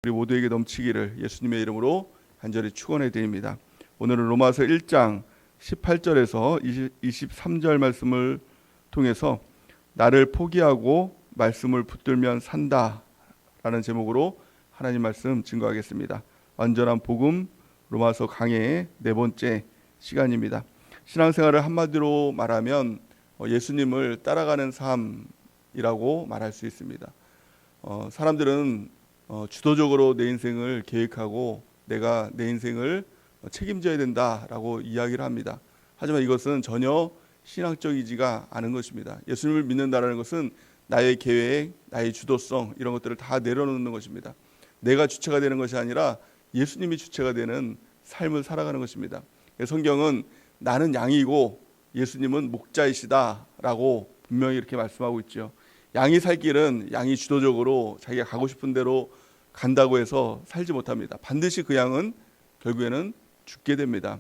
우리 모두에게 넘치기를 예수님의 이름으로 간절히 축원해 드립니다. 오늘은 로마서 1장 18절에서 23절 말씀을 통해서 나를 포기하고 말씀을 붙들면 산다 라는 제목으로 하나님 말씀 증거하겠습니다. 완전한 복음 로마서 강해의 네 번째 시간입니다. 신앙생활을 한마디로 말하면 예수님을 따라가는 삶이라고 말할 수 있습니다. 사람들은 주도적으로 내 인생을 계획하고 내가 내 인생을 책임져야 된다라고 이야기를 합니다. 하지만 이것은 전혀 신앙적이지가 않은 것입니다. 예수님을 믿는다라는 것은 나의 계획, 나의 주도성 이런 것들을 다 내려놓는 것입니다. 내가 주체가 되는 것이 아니라 예수님이 주체가 되는 삶을 살아가는 것입니다. 성경은 나는 양이고 예수님은 목자이시다라고 분명히 이렇게 말씀하고 있죠. 양이 살 길은 양이 주도적으로 자기가 가고 싶은 대로 간다고 해서 살지 못합니다. 반드시 그 양은 결국에는 죽게 됩니다.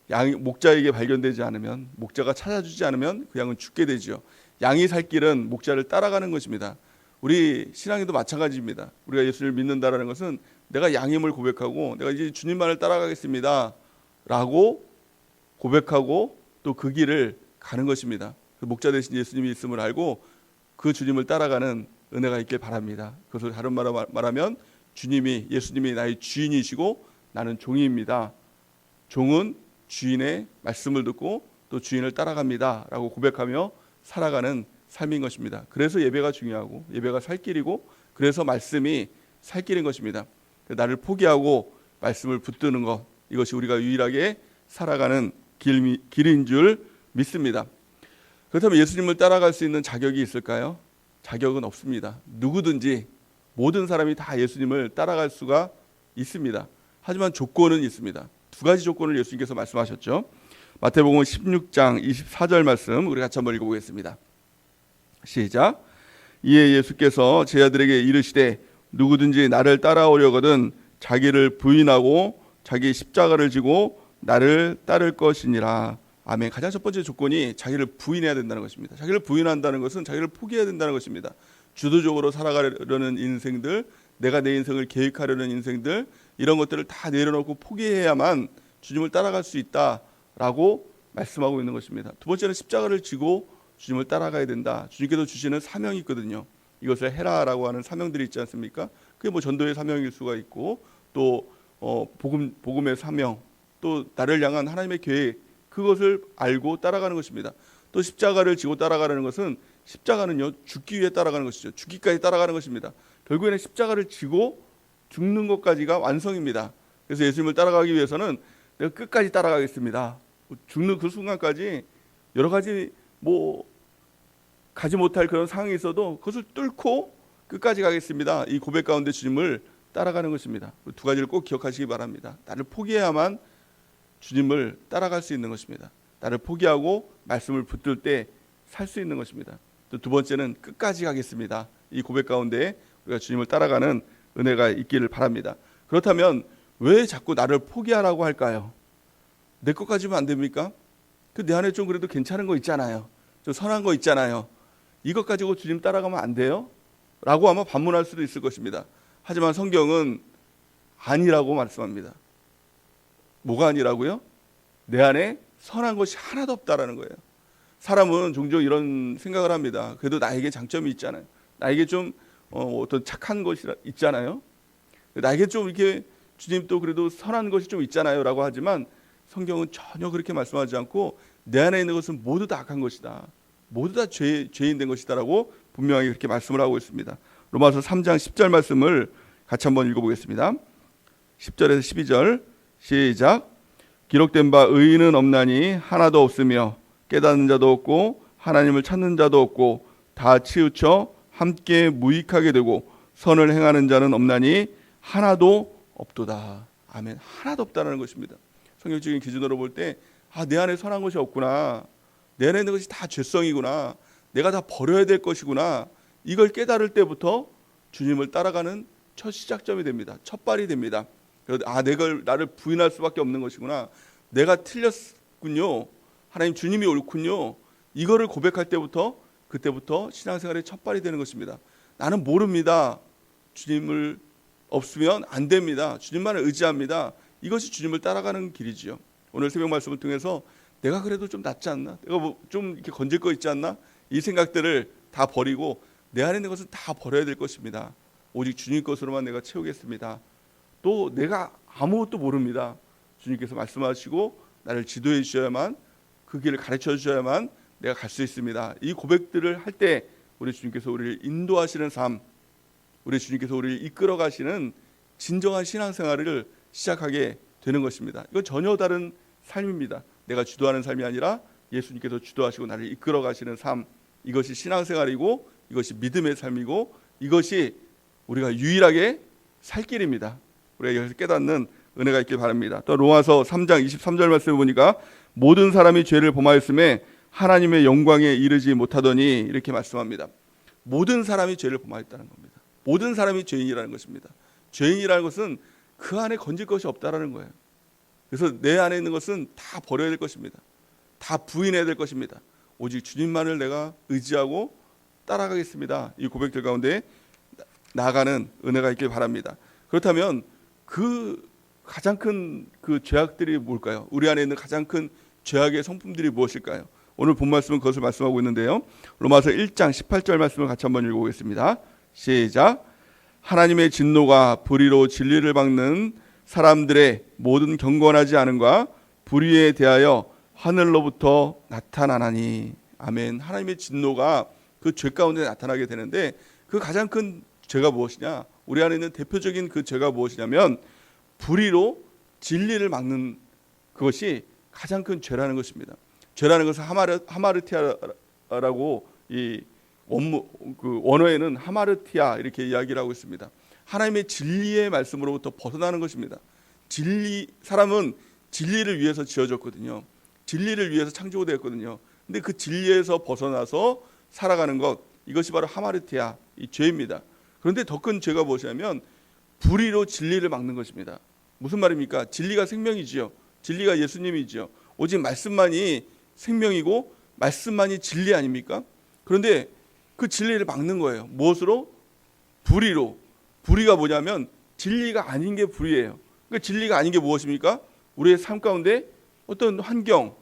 양이 목자에게 발견되지 않으면, 목자가 찾아주지 않으면 그 양은 죽게 되죠. 양이 살 길은 목자를 따라가는 것입니다. 우리 신앙에도 마찬가지입니다. 우리가 예수를 믿는다라는 것은 내가 양임을 고백하고 내가 이제 주님만을 따라가겠습니다 라고 고백하고 또 그 길을 가는 것입니다. 목자 대신 예수님이 있음을 알고 그 주님을 따라가는 은혜가 있길 바랍니다. 그것을 다른 말로 말하면 예수님이 나의 주인이시고 나는 종입니다. 종은 주인의 말씀을 듣고 또 주인을 따라갑니다 라고 고백하며 살아가는 삶인 것입니다. 그래서 예배가 중요하고 예배가 살 길이고 그래서 말씀이 살 길인 것입니다. 나를 포기하고 말씀을 붙드는 것, 이것이 우리가 유일하게 살아가는 길인 줄 믿습니다. 그렇다면 예수님을 따라갈 수 있는 자격이 있을까요? 자격은 없습니다. 누구든지 모든 사람이 다 예수님을 따라갈 수가 있습니다. 하지만 조건은 있습니다. 두 가지 조건을 예수님께서 말씀하셨죠. 마태복음 16장 24절 말씀 우리 같이 한번 읽어보겠습니다. 시작. 이에 예수께서 제자들에게 이르시되 누구든지 나를 따라오려거든 자기를 부인하고 자기 십자가를 지고 나를 따를 것이니라. 아멘. 가장 첫 번째 조건이 자기를 부인해야 된다는 것입니다. 자기를 부인한다는 것은 자기를 포기해야 된다는 것입니다. 주도적으로 살아가려는 인생들, 내가 내 인생을 계획하려는 인생들, 이런 것들을 다 내려놓고 포기해야만 주님을 따라갈 수 있다라고 말씀하고 있는 것입니다. 두 번째는 십자가를 지고 주님을 따라가야 된다. 주님께서 주시는 사명이 있거든요. 이것을 해라라고 하는 사명들이 있지 않습니까? 그게 뭐 전도의 사명일 수가 있고 또 복음의 사명, 또 나를 향한 하나님의 계획, 그것을 알고 따라가는 것입니다. 또 십자가를 지고 따라가는 것은 십자가는요 죽기 위해 따라가는 것이죠. 죽기까지 따라가는 것입니다. 결국에는 십자가를 지고 죽는 것까지가 완성입니다. 그래서 예수님을 따라가기 위해서는 내가 끝까지 따라가겠습니다. 죽는 그 순간까지 여러 가지 가지 못할 그런 상황이 있어도 그것을 뚫고 끝까지 가겠습니다. 이 고백 가운데 주님을 따라가는 것입니다. 두 가지를 꼭 기억하시기 바랍니다. 나를 포기해야만 주님을 따라갈 수 있는 것입니다. 나를 포기하고 말씀을 붙들 때 살 수 있는 것입니다. 또 두 번째는 끝까지 가겠습니다. 이 고백 가운데 우리가 주님을 따라가는 은혜가 있기를 바랍니다. 그렇다면 왜 자꾸 나를 포기하라고 할까요? 내 것 가지면 안 됩니까? 내 안에 좀 그래도 괜찮은 거 있잖아요. 좀 선한 거 있잖아요. 이것 가지고 주님 따라가면 안 돼요? 라고 아마 반문할 수도 있을 것입니다. 하지만 성경은 아니라고 말씀합니다. 뭐가 아니라고요? 내 안에 선한 것이 하나도 없다라는 거예요. 사람은 종종 이런 생각을 합니다. 그래도 나에게 장점이 있잖아요. 나에게 좀 어떤 착한 것이 있잖아요. 나에게 좀 이렇게 주님 또 그래도 선한 것이 좀 있잖아요 라고 하지만 성경은 전혀 그렇게 말씀하지 않고 내 안에 있는 것은 모두 다 악한 것이다. 모두 다 죄인 된 것이다 라고 분명히 그렇게 말씀을 하고 있습니다. 로마서 3장 10절 말씀을 같이 한번 읽어보겠습니다. 10절에서 12절 시작. 기록된 바 의인은 없나니 하나도 없으며 깨닫는 자도 없고 하나님을 찾는 자도 없고 다 치우쳐 함께 무익하게 되고 선을 행하는 자는 없나니 하나도 없도다. 아멘. 하나도 없다는 것입니다. 성경적인 기준으로 볼 때 내 안에 선한 것이 없구나. 내 안에 있는 것이 다 죄성이구나. 내가 다 버려야 될 것이구나. 이걸 깨달을 때부터 주님을 따라가는 첫 시작점이 됩니다. 첫 발이 됩니다. 내가 나를 부인할 수밖에 없는 것이구나. 내가 틀렸군요. 하나님 주님이 옳군요. 이거를 고백할 때부터 그때부터 신앙생활의 첫 발이 되는 것입니다. 나는 모릅니다. 주님을 없으면 안 됩니다. 주님만을 의지합니다. 이것이 주님을 따라가는 길이지요. 오늘 새벽 말씀을 통해서 내가 그래도 좀 낫지 않나? 내가 뭐 좀 이렇게 건질 거 있지 않나? 이 생각들을 다 버리고 내 안에 있는 것은 다 버려야 될 것입니다. 오직 주님 것으로만 내가 채우겠습니다. 또 내가 아무것도 모릅니다. 주님께서 말씀하시고 나를 지도해 주셔야만, 그 길을 가르쳐 주셔야만 내가 갈 수 있습니다. 이 고백들을 할 때 우리 주님께서 우리를 인도하시는 삶, 우리 주님께서 우리를 이끌어 가시는 진정한 신앙생활을 시작하게 되는 것입니다. 이건 전혀 다른 삶입니다. 내가 주도하는 삶이 아니라 예수님께서 주도하시고 나를 이끌어 가시는 삶, 이것이 신앙생활이고 이것이 믿음의 삶이고 이것이 우리가 유일하게 살 길입니다. 우리가 여기서 깨닫는 은혜가 있길 바랍니다. 또 로마서 3장 23절 말씀을 보니까 모든 사람이 죄를 범하였음에 하나님의 영광에 이르지 못하더니 이렇게 말씀합니다. 모든 사람이 죄를 범하였다는 겁니다. 모든 사람이 죄인이라는 것입니다. 죄인이라는 것은 그 안에 건질 것이 없다라는 거예요. 그래서 내 안에 있는 것은 다 버려야 될 것입니다. 다 부인해야 될 것입니다. 오직 주님만을 내가 의지하고 따라가겠습니다. 이 고백들 가운데 나아가는 은혜가 있길 바랍니다. 그렇다면 그 가장 큰 그 죄악들이 뭘까요? 우리 안에 있는 가장 큰 죄악의 성품들이 무엇일까요? 오늘 본 말씀은 그것을 말씀하고 있는데요. 로마서 1장 18절 말씀을 같이 한번 읽어보겠습니다. 시작. 하나님의 진노가 불의로 진리를 막는 사람들의 모든 경건하지 않음과 불의에 대하여 하늘로부터 나타나나니. 아멘. 하나님의 진노가 그 죄 가운데 나타나게 되는데 그 가장 큰 죄가 무엇이냐? 우리 안에 있는 대표적인 그 죄가 무엇이냐면 불의로 진리를 막는 그것이 가장 큰 죄라는 것입니다. 죄라는 것은 하마르티아라고 이 원어에는 하마르티아 이렇게 이야기를 하고 있습니다. 하나님의 진리의 말씀으로부터 벗어나는 것입니다. 사람은 진리를 위해서 지어졌거든요. 진리를 위해서 창조되었거든요. 근데 그 진리에서 벗어나서 살아가는 것, 이것이 바로 하마르티아, 이 죄입니다. 그런데 더 큰 죄가 무엇이냐면 불의로 진리를 막는 것입니다. 무슨 말입니까? 진리가 생명이지요. 진리가 예수님이지요. 오직 말씀만이 생명이고 말씀만이 진리 아닙니까? 그런데 그 진리를 막는 거예요. 무엇으로? 불의로. 불의가 뭐냐면 진리가 아닌 게 불의예요. 그러니까 진리가 아닌 게 무엇입니까? 우리의 삶 가운데 어떤 환경,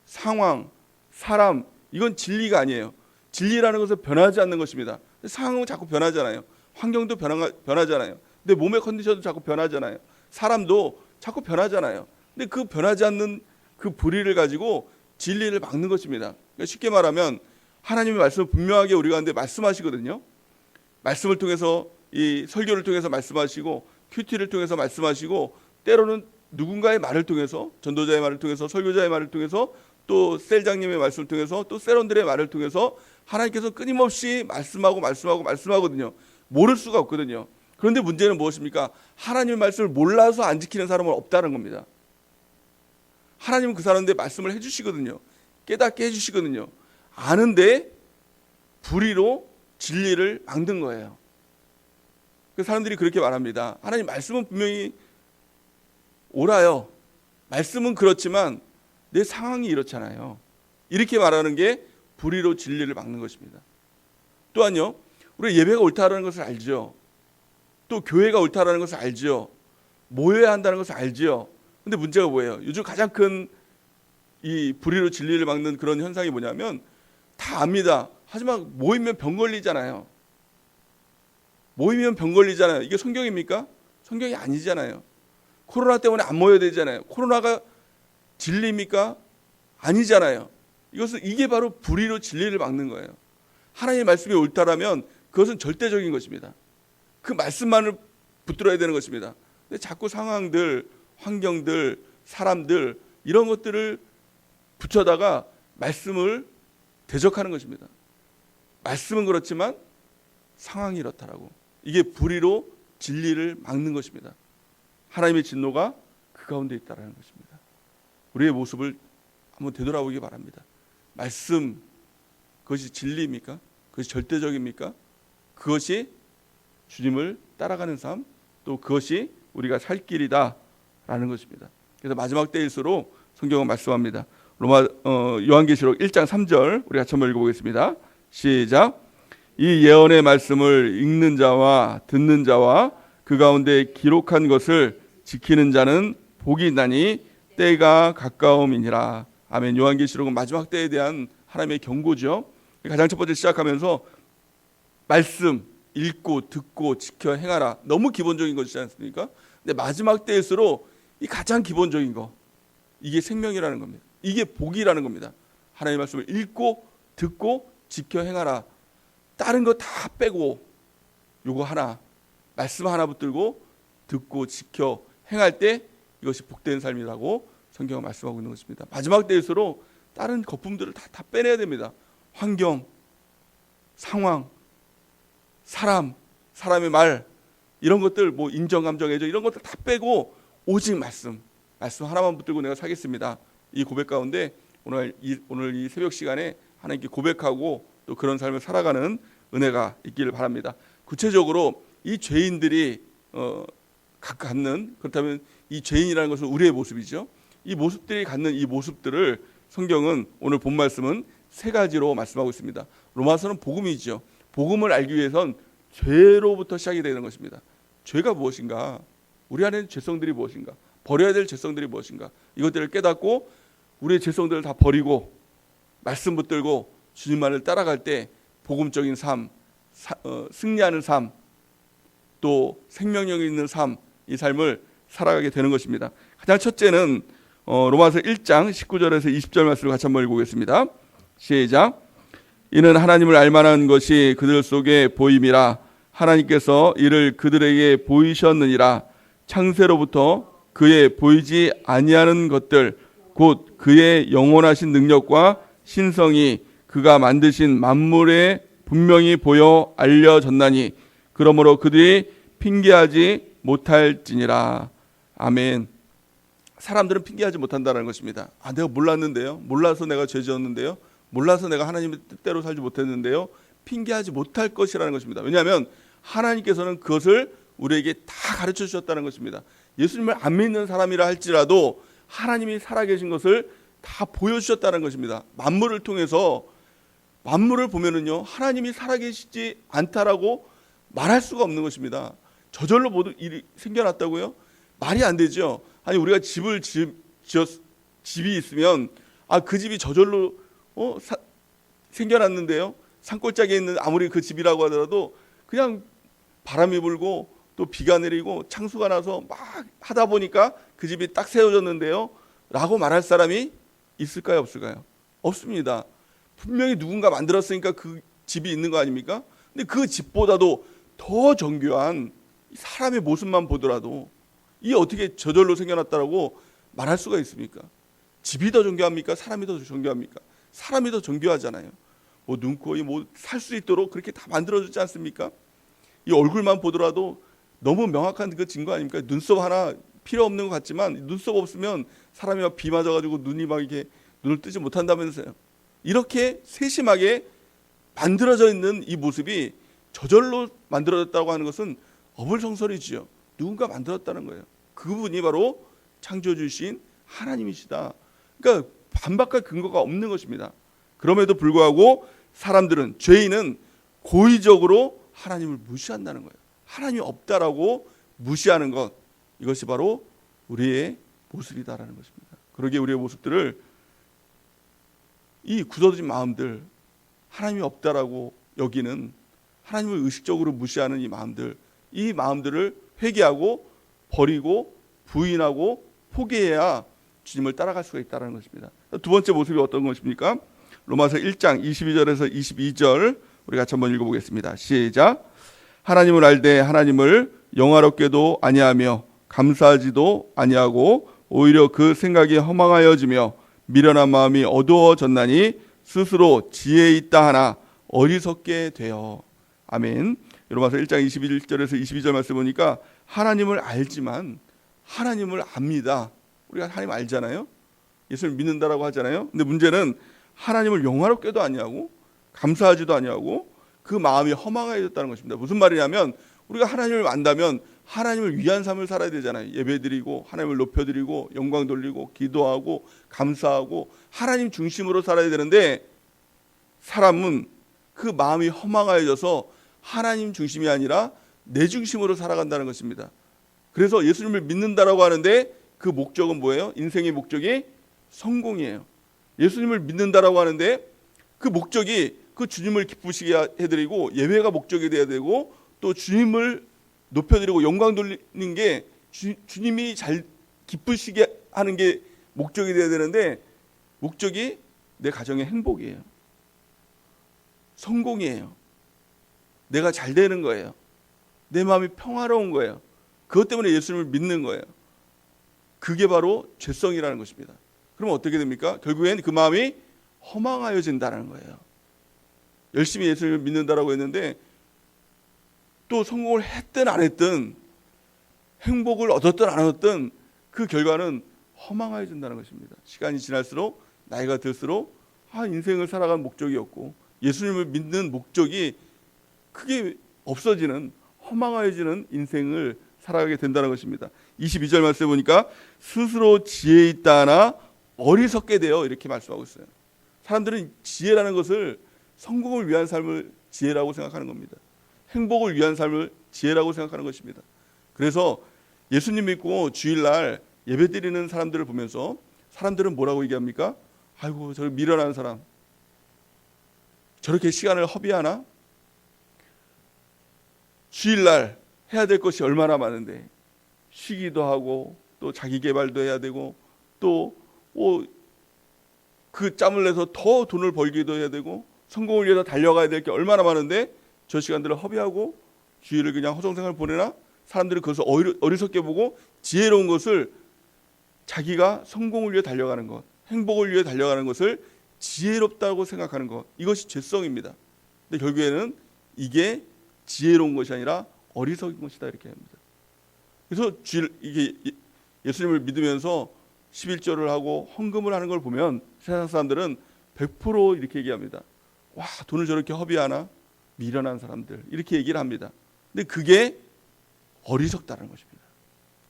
상황, 사람, 이건 진리가 아니에요. 진리라는 것은 변하지 않는 것입니다. 상황은 자꾸 변하잖아요. 환경도 변하잖아요. 내 몸의 컨디션도 자꾸 변하잖아요. 사람도 자꾸 변하잖아요. 근데 그 변하지 않는 그 불의를 가지고 진리를 막는 것입니다. 그러니까 쉽게 말하면 하나님의 말씀을 분명하게 우리 가운데 말씀하시거든요. 말씀을 통해서, 이 설교를 통해서 말씀하시고 큐티를 통해서 말씀하시고 때로는 누군가의 말을 통해서, 전도자의 말을 통해서, 설교자의 말을 통해서, 또 셀장님의 말씀을 통해서, 또 셀원들의 말을 통해서 하나님께서 끊임없이 말씀하거든요. 모를 수가 없거든요. 그런데 문제는 무엇입니까? 하나님의 말씀을 몰라서 안 지키는 사람은 없다는 겁니다. 하나님은 그 사람한테 말씀을 해주시거든요. 깨닫게 해주시거든요. 아는데 불의로 진리를 막는 거예요. 그 사람들이 그렇게 말합니다. 하나님 말씀은 분명히 옳아요. 말씀은 그렇지만 내 상황이 이렇잖아요. 이렇게 말하는 게 불의로 진리를 막는 것입니다. 또한요, 우리가 예배가 옳다라는 것을 알죠. 또 교회가 옳다라는 것을 알죠. 모여야 한다는 것을 알죠. 근데 문제가 뭐예요? 요즘 가장 큰 이 불의로 진리를 막는 그런 현상이 뭐냐면 다 압니다. 하지만 모이면 병 걸리잖아요. 이게 성경입니까? 성경이 아니잖아요. 코로나 때문에 안 모여야 되잖아요. 코로나가 진리입니까? 아니잖아요. 이게 바로 불의로 진리를 막는 거예요. 하나님의 말씀이 옳다라면 그것은 절대적인 것입니다. 그 말씀만을 붙들어야 되는 것입니다. 근데 자꾸 상황들, 환경들, 사람들 이런 것들을 붙여다가 말씀을 대적하는 것입니다. 말씀은 그렇지만 상황이 이렇다라고. 이게 불의로 진리를 막는 것입니다. 하나님의 진노가 그 가운데 있다라는 것입니다. 우리의 모습을 한번 되돌아보기 바랍니다. 말씀, 그것이 진리입니까? 그것이 절대적입니까? 그것이 주님을 따라가는 삶, 또 그것이 우리가 살 길이다라는 것입니다. 그래서 마지막 때일수록 성경은 말씀합니다. 요한계시록 1장 3절 우리 같이 한번 읽어보겠습니다. 시작. 이 예언의 말씀을 읽는 자와 듣는 자와 그 가운데 기록한 것을 지키는 자는 복이 있나니 때가 가까움이니라. 아멘. 요한계시록은 마지막 때에 대한 하나님의 경고죠. 가장 첫 번째 시작하면서 말씀 읽고 듣고 지켜 행하라. 너무 기본적인 것이지 않습니까? 근데 마지막 때일수록 이 가장 기본적인 거, 이게 생명이라는 겁니다. 이게 복이라는 겁니다. 하나님의 말씀을 읽고 듣고 지켜 행하라. 다른 거 다 빼고 요거 하나, 말씀 하나 붙들고 듣고 지켜 행할 때 이것이 복된 삶이라고 성경은 말씀하고 있는 것입니다. 마지막 때일수록 다른 거품들을 다 빼내야 됩니다. 환경, 상황, 사람의 말, 이런 것들, 뭐 인정, 감정, 애정, 이런 것들 다 빼고 오직 말씀 하나만 붙들고 내가 살겠습니다. 이 고백 가운데 오늘 이 새벽 시간에 하나님께 고백하고 또 그런 삶을 살아가는 은혜가 있기를 바랍니다. 구체적으로 이 죄인들이 갖는, 그렇다면 이 죄인이라는 것은 우리의 모습이죠. 이 모습들이 갖는 이 모습들을 성경은 오늘 본 말씀은 세 가지로 말씀하고 있습니다. 로마서는 복음이죠. 복음을 알기 위해선 죄로부터 시작이 되는 것입니다. 죄가 무엇인가? 우리 안에 죄성들이 무엇인가? 버려야 될 죄성들이 무엇인가? 이것들을 깨닫고 우리의 죄성들을 다 버리고 말씀 붙들고 주님만을 따라갈 때 복음적인 삶, 승리하는 삶, 또 생명력이 있는 삶, 이 삶을 살아가게 되는 것입니다. 가장 첫째는 로마서 1장 19절에서 20절 말씀을 같이 한번 읽어보겠습니다. 시작. 이는 하나님을 알만한 것이 그들 속에 보임이라. 하나님께서 이를 그들에게 보이셨느니라. 창세로부터 그의 보이지 아니하는 것들 곧 그의 영원하신 능력과 신성이 그가 만드신 만물에 분명히 보여 알려졌나니 그러므로 그들이 핑계하지 못할지니라. 아멘. 사람들은 핑계하지 못한다는 것입니다. 내가 몰랐는데요. 몰라서 내가 죄 지었는데요. 몰라서 내가 하나님의 뜻대로 살지 못했는데요. 핑계하지 못할 것이라는 것입니다. 왜냐하면 하나님께서는 그것을 우리에게 다 가르쳐 주셨다는 것입니다. 예수님을 안 믿는 사람이라 할지라도 하나님이 살아계신 것을 다 보여주셨다는 것입니다. 만물을 통해서 만물을 보면은요, 하나님이 살아계시지 않다라고 말할 수가 없는 것입니다. 저절로 모두 일이 생겨났다고요? 말이 안 되죠. 아니 우리가 집이 있으면 그 집이 저절로 생겨났는데요. 산골짜기에 있는 아무리 그 집이라고 하더라도 그냥 바람이 불고 또 비가 내리고 창수가 나서 막 하다 보니까 그 집이 딱 세워졌는데요. 라고 말할 사람이 있을까요? 없을까요? 없습니다. 분명히 누군가 만들었으니까 그 집이 있는 거 아닙니까? 근데 그 집보다도 더 정교한 사람의 모습만 보더라도 이 어떻게 저절로 생겨났다라고 말할 수가 있습니까? 집이 더 정교합니까? 사람이 더 정교합니까? 사람이 더 정교하잖아요. 뭐 눈코입 살 수 있도록 그렇게 다 만들어주지 않습니까? 이 얼굴만 보더라도 너무 명확한 그 증거 아닙니까? 눈썹 하나 필요 없는 것 같지만 눈썹 없으면 사람이 막 비 맞아가지고 눈이 막 이렇게 눈을 뜨지 못한다면서요. 이렇게 세심하게 만들어져 있는 이 모습이 저절로 만들어졌다고 하는 것은 어불성설이지요. 누군가 만들었다는 거예요. 그분이 바로 창조주신 하나님이시다. 그러니까 반박할 근거가 없는 것입니다. 그럼에도 불구하고 사람들은, 죄인은 고의적으로 하나님을 무시한다는 거예요. 하나님이 없다라고 무시하는 것, 이것이 바로 우리의 모습이다라는 것입니다. 그러기에 우리의 모습들을, 이 굳어진 마음들, 하나님이 없다라고 여기는, 하나님을 의식적으로 무시하는 이 마음들을 회개하고 버리고 부인하고 포기해야 주님을 따라갈 수가 있다는 것입니다. 두 번째 모습이 어떤 것입니까? 로마서 1장 22절에서 22절 우리 같이 한번 읽어보겠습니다. 시작. 하나님을 알되 하나님을 영화롭게도 아니하며 감사하지도 아니하고 오히려 그 생각이 허망하여지며 미련한 마음이 어두워졌나니 스스로 지혜 있다 하나 어리석게 되어. 아멘. 로마서 1장 21절에서 22절 말씀 보니까 하나님을 알지만 하나님을 압니다. 우리가 하나님 알잖아요. 예수를 믿는다라고 하잖아요. 근데 문제는 하나님을 영화롭게도 아니하고 감사하지도 아니하고 그 마음이 허망해졌다는 것입니다. 무슨 말이냐면 우리가 하나님을 안다면 하나님을 위한 삶을 살아야 되잖아요. 예배드리고 하나님을 높여드리고 영광 돌리고 기도하고 감사하고 하나님 중심으로 살아야 되는데, 사람은 그 마음이 허망해져서 하나님 중심이 아니라 내 중심으로 살아간다는 것입니다. 그래서 예수님을 믿는다라고 하는데 그 목적은 뭐예요? 인생의 목적이 성공이에요. 예수님을 믿는다라고 하는데 그 목적이 그 주님을 기쁘시게 해드리고 예배가 목적이 돼야 되고 또 주님을 높여드리고 영광 돌리는 게 주님이 잘 기쁘시게 하는 게 목적이 돼야 되는데 목적이 내 가정의 행복이에요. 성공이에요. 내가 잘 되는 거예요. 내 마음이 평화로운 거예요. 그것 때문에 예수님을 믿는 거예요. 그게 바로 죄성이라는 것입니다. 그러면 어떻게 됩니까? 결국엔 그 마음이 허망하여진다는 거예요. 열심히 예수님을 믿는다라고 했는데 또 성공을 했든 안 했든 행복을 얻었든 안 얻었든 그 결과는 허망해진다는 것입니다. 시간이 지날수록 나이가 들수록 인생을 살아간 목적이 없고 예수님을 믿는 목적이 크게 없어지는 허망해지는 인생을 살아가게 된다는 것입니다. 22절 말씀에 보니까 스스로 지혜 있다 하나 어리석게 되어 이렇게 말씀하고 있어요. 사람들은 지혜라는 것을 성공을 위한 삶을 지혜라고 생각하는 겁니다. 행복을 위한 삶을 지혜라고 생각하는 것입니다. 그래서 예수님 믿고 주일날 예배 드리는 사람들을 보면서 사람들은 뭐라고 얘기합니까? 아이고 저 미련한 사람 저렇게 시간을 허비하나? 주일날 해야 될 것이 얼마나 많은데 쉬기도 하고 또 자기 개발도 해야 되고 또 그 짬을 내서 더 돈을 벌기도 해야 되고 성공을 위해서 달려가야 될 게 얼마나 많은데 저 시간들을 허비하고 주일을 그냥 허송생활 보내나? 사람들이 그것을 어리석게 보고 지혜로운 것을 자기가 성공을 위해 달려가는 것, 행복을 위해 달려가는 것을 지혜롭다고 생각하는 것, 이것이 죄성입니다. 근데 결국에는 이게 지혜로운 것이 아니라 어리석은 것이다 이렇게 합니다. 그래서 이게 예수님을 믿으면서 11조를 하고 헌금을 하는 걸 보면 세상 사람들은 100% 이렇게 얘기합니다. 와, 돈을 저렇게 허비하나? 미련한 사람들 이렇게 얘기를 합니다. 근데 그게 어리석다는 것입니다.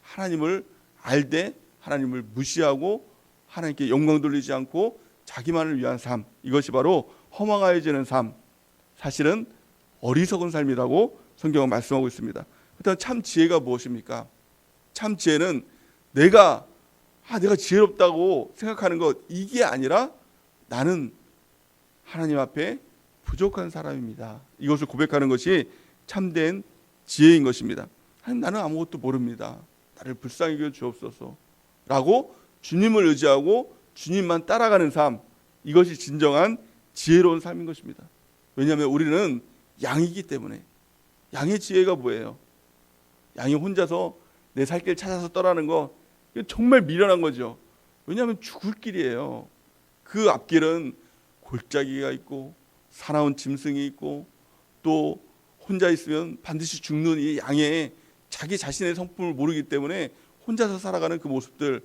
하나님을 알되 하나님을 무시하고 하나님께 영광 돌리지 않고 자기만을 위한 삶, 이것이 바로 허망해지는 삶, 사실은 어리석은 삶이라고 성경은 말씀하고 있습니다. 일단 참 지혜가 무엇입니까? 참 지혜는 내가 지혜롭다고 생각하는 것, 이게 아니라 나는 하나님 앞에 부족한 사람입니다. 이것을 고백하는 것이 참된 지혜인 것입니다. 하나님, 나는 아무것도 모릅니다. 나를 불쌍히 여겨 주옵소서 라고 주님을 의지하고 주님만 따라가는 삶, 이것이 진정한 지혜로운 삶인 것입니다. 왜냐하면 우리는 양이기 때문에. 양의 지혜가 뭐예요? 양이 혼자서 내 살 길 찾아서 떠나는 거, 이거 정말 미련한 거죠. 왜냐하면 죽을 길이에요. 그 앞길은 골짜기가 있고 사나운 짐승이 있고 또 혼자 있으면 반드시 죽는 이 양의 자기 자신의 성품을 모르기 때문에 혼자서 살아가는 그 모습들,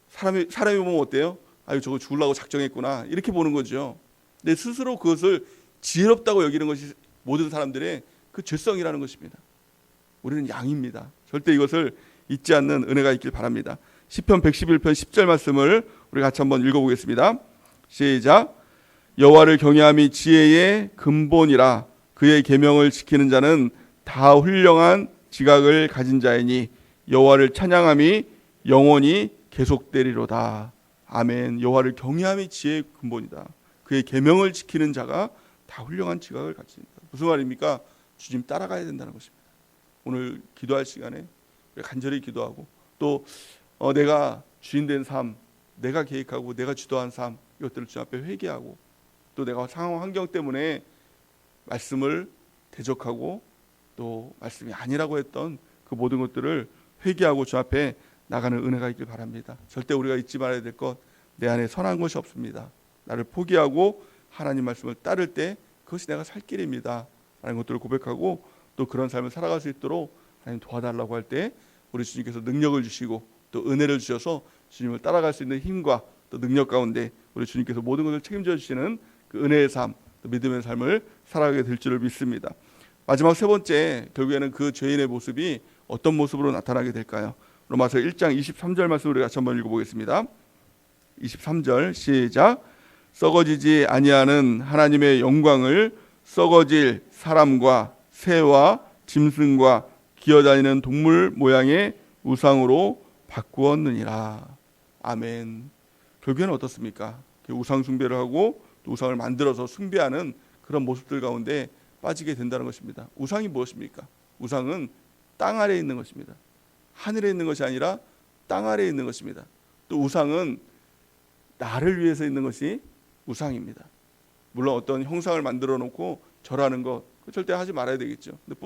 사람이 보면 어때요? 아유, 저거 죽으려고 작정했구나 이렇게 보는 거죠. 근데 스스로 그것을 지혜롭다고 여기는 것이 모든 사람들의 그 죄성이라는 것입니다. 우리는 양입니다. 절대 이것을 잊지 않는 은혜가 있길 바랍니다. 시편 111편 10절 말씀을 우리 같이 한번 읽어보겠습니다. 시작. 여호와를 경외함이 지혜의 근본이라 그의 계명을 지키는 자는 다 훌륭한 지각을 가진 자이니 여호와를 찬양함이 영원히 계속되리로다. 아멘. 여호와를 경외함이 지혜의 근본이다. 그의 계명을 지키는 자가 다 훌륭한 지각을 가진다. 무슨 말입니까? 주님 따라가야 된다는 것입니다. 오늘 기도할 시간에 간절히 기도하고 또 내가 주인된 삶, 내가 계획하고 내가 주도한 삶, 이것들을 주님 앞에 회개하고 또 내가 상황 환경 때문에 말씀을 대적하고 또 말씀이 아니라고 했던 그 모든 것들을 회개하고 주 앞에 나가는 은혜가 있길 바랍니다. 절대 우리가 잊지 말아야 될 것, 내 안에 선한 것이 없습니다. 나를 포기하고 하나님 말씀을 따를 때 그것이 내가 살 길입니다 라는 것들을 고백하고 또 그런 삶을 살아갈 수 있도록 하나님 도와달라고 할 때 우리 주님께서 능력을 주시고 또 은혜를 주셔서 주님을 따라갈 수 있는 힘과 또 능력 가운데 우리 주님께서 모든 것을 책임져 주시는 그 은혜의 삶, 또 믿음의 삶을 살아가게 될 줄을 믿습니다. 마지막 세 번째, 결국에는 그 죄인의 모습이 어떤 모습으로 나타나게 될까요? 로마서 1장 23절 말씀을 우리 같이 한번 읽어보겠습니다. 23절 시작. 썩어지지 아니하는 하나님의 영광을 썩어질 사람과 새와 짐승과 기어다니는 동물 모양의 우상으로 바꾸었느니라. 아멘. 결국에는 어떻습니까? 우상 숭배를 하고 또 우상을 만들어서 숭배하는 그런 모습들 가운데 빠지게 된다는 것입니다. 우상이 무엇입니까? 우상은 땅 아래에 있는 것입니다. 하늘에 있는 것이 아니라 땅 아래에 있는 것입니다. 또 우상은 나를 위해서 있는 것이 우상입니다. 물론 어떤 형상을 만들어 놓고 절하는 것 절대 하지 말아야 되겠죠. 근데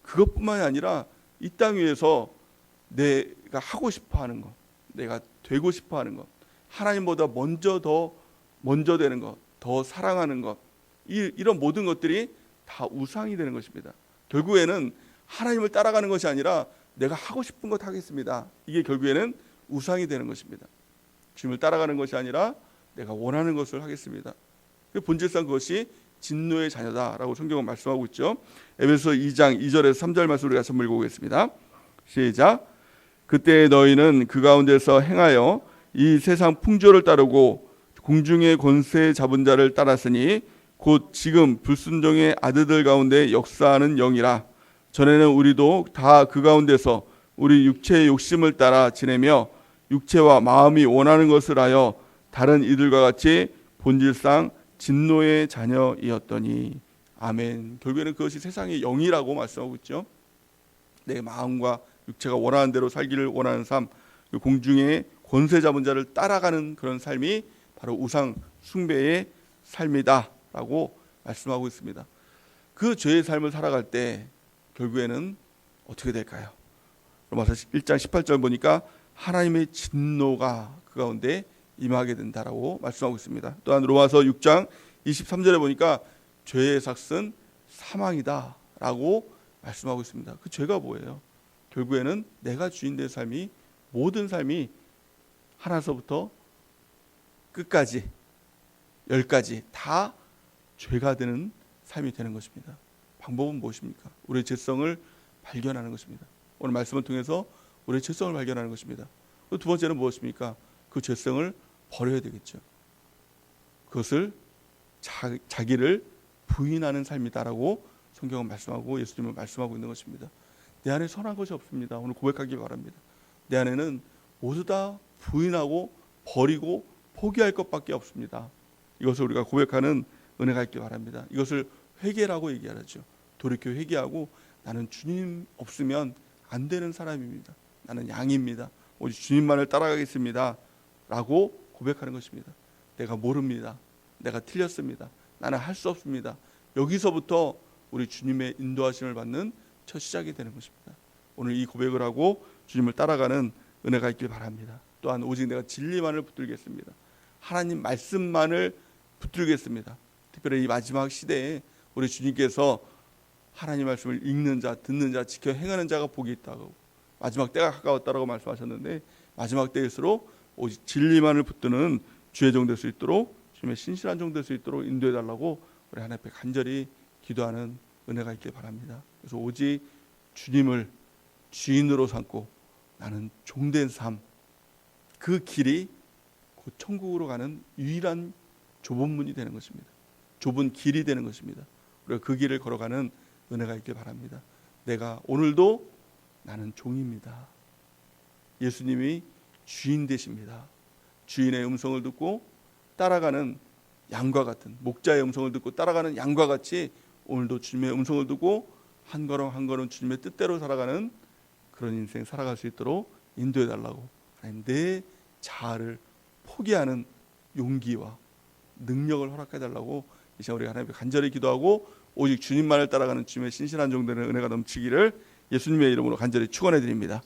그것뿐만이 아니라 이 땅 위에서 내가 하고 싶어 하는 것, 내가 되고 싶어 하는 것, 하나님보다 먼저 되는 것, 더 사랑하는 것, 이런 모든 것들이 다 우상이 되는 것입니다. 결국에는 하나님을 따라가는 것이 아니라 내가 하고 싶은 것 하겠습니다. 이게 결국에는 우상이 되는 것입니다. 주님을 따라가는 것이 아니라 내가 원하는 것을 하겠습니다. 본질상 그것이 진노의 자녀다라고 성경은 말씀하고 있죠. 에베소 2장 2절에서 3절 말씀을 같이 한번 읽어보겠습니다. 시작. 그때 너희는 그 가운데서 행하여 이 세상 풍조를 따르고 공중의 권세 잡은 자를 따랐으니 곧 지금 불순종의 아들들 가운데 역사하는 영이라. 전에는 우리도 다 그 가운데서 우리 육체의 욕심을 따라 지내며 육체와 마음이 원하는 것을 하여 다른 이들과 같이 본질상 진노의 자녀이었더니. 아멘. 결국에는 그것이 세상의 영이라고 말씀하고 있죠. 내 마음과 육체가 원하는 대로 살기를 원하는 삶, 공중의 권세 잡은 자를 따라가는 그런 삶이 바로 우상 숭배의 삶이다라고 말씀하고 있습니다. 그 죄의 삶을 살아갈 때 결국에는 어떻게 될까요? 로마서 1장 18절 보니까 하나님의 진노가 그 가운데 임하게 된다라고 말씀하고 있습니다. 또한 로마서 6장 23절에 보니까 죄의 삭은 사망이다라고 말씀하고 있습니다. 그 죄가 뭐예요? 결국에는 내가 주인 된 삶이, 모든 삶이 하나서부터 끝까지 10까지 다 죄가 되는 삶이 되는 것입니다. 방법은 무엇입니까? 우리의 죄성을 발견하는 것입니다. 오늘 말씀을 통해서 우리의 죄성을 발견하는 것입니다. 두 번째는 무엇입니까? 그 죄성을 버려야 되겠죠. 그것을 자기를 부인하는 삶이다라고 성경은 말씀하고 예수님은 말씀하고 있는 것입니다. 내 안에 선한 것이 없습니다. 오늘 고백하기 바랍니다. 내 안에는 모두 다 부인하고 버리고 포기할 것밖에 없습니다. 이것을 우리가 고백하는 은혜가 있길 바랍니다. 이것을 회개라고 얘기하죠. 돌이켜 회개하고 나는 주님 없으면 안 되는 사람입니다. 나는 양입니다. 오직 주님만을 따라가겠습니다. 라고 고백하는 것입니다. 내가 모릅니다. 내가 틀렸습니다. 나는 할 수 없습니다. 여기서부터 우리 주님의 인도하심을 받는 첫 시작이 되는 것입니다. 오늘 이 고백을 하고 주님을 따라가는 은혜가 있길 바랍니다. 또한 오직 내가 진리만을 붙들겠습니다. 하나님 말씀만을 붙들겠습니다. 특별히 이 마지막 시대에 우리 주님께서 하나님 말씀을 읽는 자, 듣는 자, 지켜 행하는 자가 복이 있다고, 마지막 때가 가까웠다라고 말씀하셨는데 마지막 때일수록 오직 진리만을 붙드는 주의 종 될 수 있도록, 주님의 신실한 종 될 수 있도록 인도해 달라고 우리 하나님 앞에 간절히 기도하는 은혜가 있길 바랍니다. 그래서 오직 주님을 주인으로 삼고 나는 종된 삶, 그 길이 곧 천국으로 가는 유일한 좁은 문이 되는 것입니다. 좁은 길이 되는 것입니다. 우리가 그 길을 걸어가는 은혜가 있길 바랍니다. 내가 오늘도 나는 종입니다. 예수님이 주인 되십니다. 주인의 음성을 듣고 따라가는 양과 같은, 목자의 음성을 듣고 따라가는 양과 같이 오늘도 주님의 음성을 듣고 한 걸음 한 걸음 주님의 뜻대로 살아가는 그런 인생 살아갈 수 있도록 인도해 달라고, 하나님 내 자아를 포기하는 용기와 능력을 허락해 달라고 이 시간 우리 하나님께 간절히 기도하고 오직 주님만을 따라가는 주님의 신실한 종들의 은혜가 넘치기를 예수님의 이름으로 간절히 축원해 드립니다.